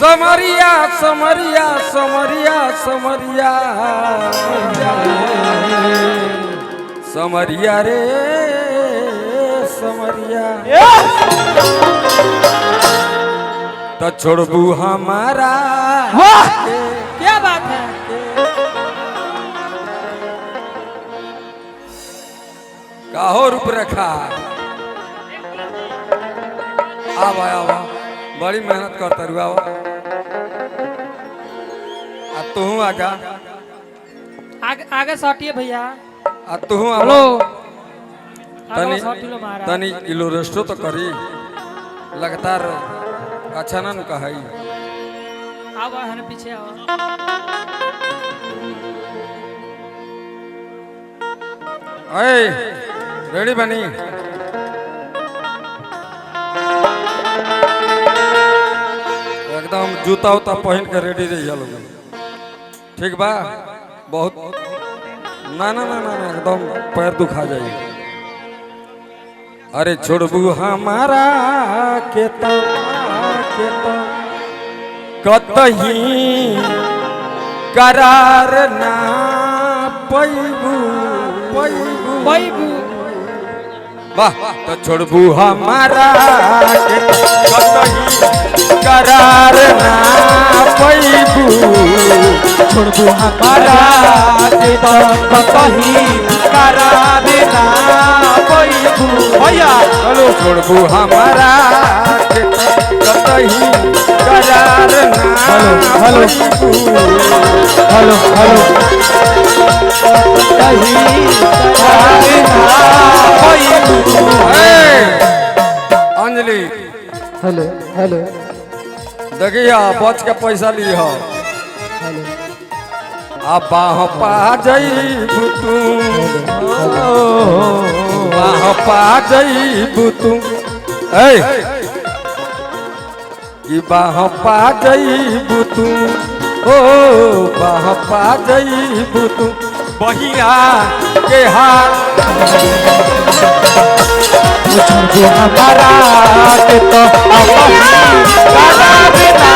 समरिया समरिया समरिया समरिया समरिया रे समरिया तो छोड़बू हमारा क्या बात है। काहो रूप रखा आवा आवा बड़ी मेहनत करता रुआ तू आगा आगे सटिए भैया। तू हेलो तनी सटिलो महाराज तनी किलो रेस्टो तो करी लगातार अच्छा ना कही आओ है ना पीछे आओ। अरे रेडी बनी एकदम जूता उता पहन के रेडी रही लोग ठीक बा बहुत ना ना ना ना एकदम पैर दुखा जाए। अरे छोड़बू हमारा के कतही करार ना पैबू बैबू वाह तो छोड़बू हमारा के कतही करार ना पैबू छोड़बू हमारा के कतही करार ना पैबू भैया चलो छोड़बू हमारा के कतही करार ना हेलो पैबू हेलो हेलो कतही करार ना पैबू अंजलि हेलो हेलो देखिया बच के पैसा ली हो हेलो अब बाह पा जईबू तू बाह पा जईबू तू कि बाह पा जईबू तू ओ बाह पा जईबू तू बहिया के हाथ छोड़बू हमारा के तो करार ना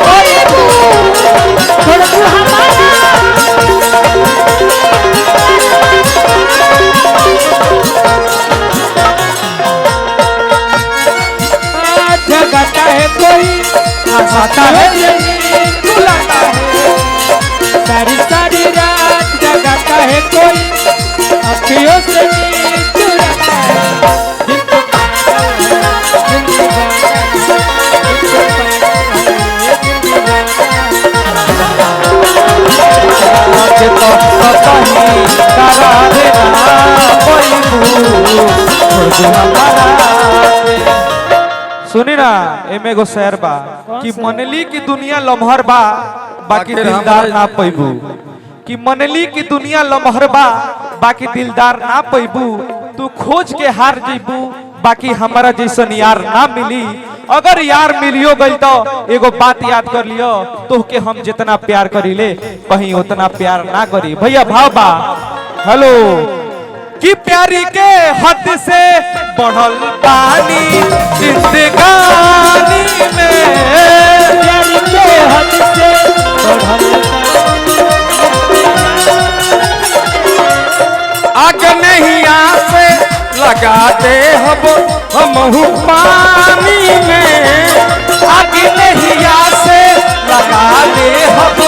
पैबू छोड़बू हमारा जगाता है कोई हंसाता है यही रुलाता है सारी सारी रात जगाता है कोई अखियों से नींद चुराता है दिल को सुनी ना एमे गो शेर बा कि मनली की दुनिया लम्हर बा बाकी दिलदार ना पैबू कि मनली की दुनिया लम्हर बा बाकी दिलदार ना पैबू तू खोज के हार जइबू बाकी हमारा जैसन यार ना मिली अगर यार मिलियो गई तो एगो बात याद कर लियो तो के हम जितना प्यार करीले कहीं उतना प्यार ना करी भैया भाव बा हेलो कि प्यारी के हद से बढ़ल पानी जिंदगानी में प्यारी के हद से बढ़ल आग नहीं आसे लगा दे हम पानी में आग नहीं आसे लगा दे हम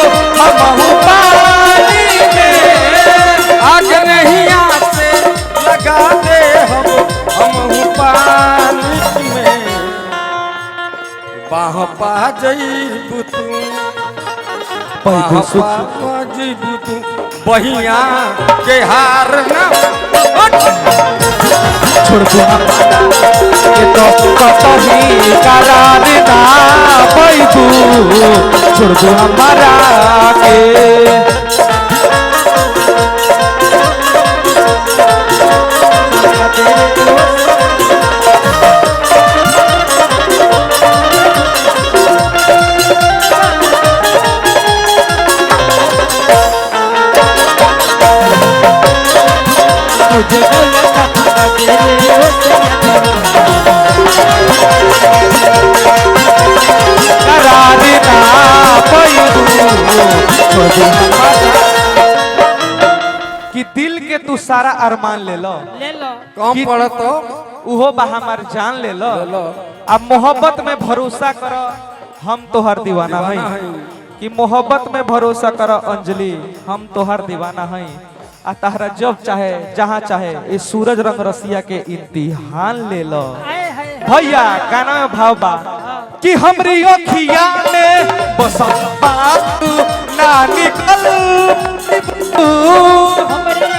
पानी में आग नहीं आसे लगा दे हम पानी में बाह पा जईबू तू बाह पा जईबू तू बहिया के हार ना छोड़बू हमारा के तो कतही करार ना पैबू छोड़बू हमारा के करार ना सारा अरमान ले लो ले लो कम पड़ा तो उहो बा हमार जान ले लो ले लो। अब मोहब्बत में भरोसा करो हम तोहर दीवाना हई दीवाना हई। कि मोहब्बत में भरोसा करो अंजलि हम तोहर दीवाना हई आ तहरा जब चाहे जहाँ चाहे ये सूरज रंग रसिया के इम्तिहान ले लो आए हाय भैया गाना में भाव बा कि हमरी अखिया में बसंत बात ना निकल हमरे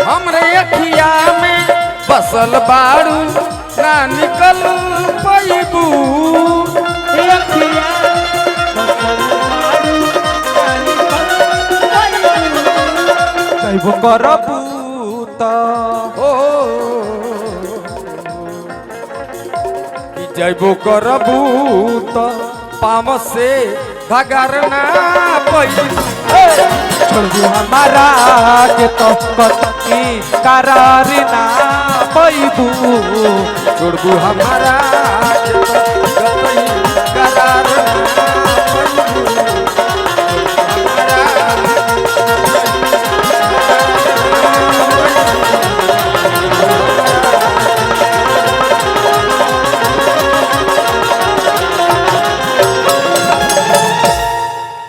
हमरे अखिया में बसल बाड़ू ना निकल पैबू कैबो करबू त ओ कि जैबो करबू तो पाम से भगर ना पैबू छोड़ू हमारा के तो कतई करार ना पैबू छोड़बू हमारा के तो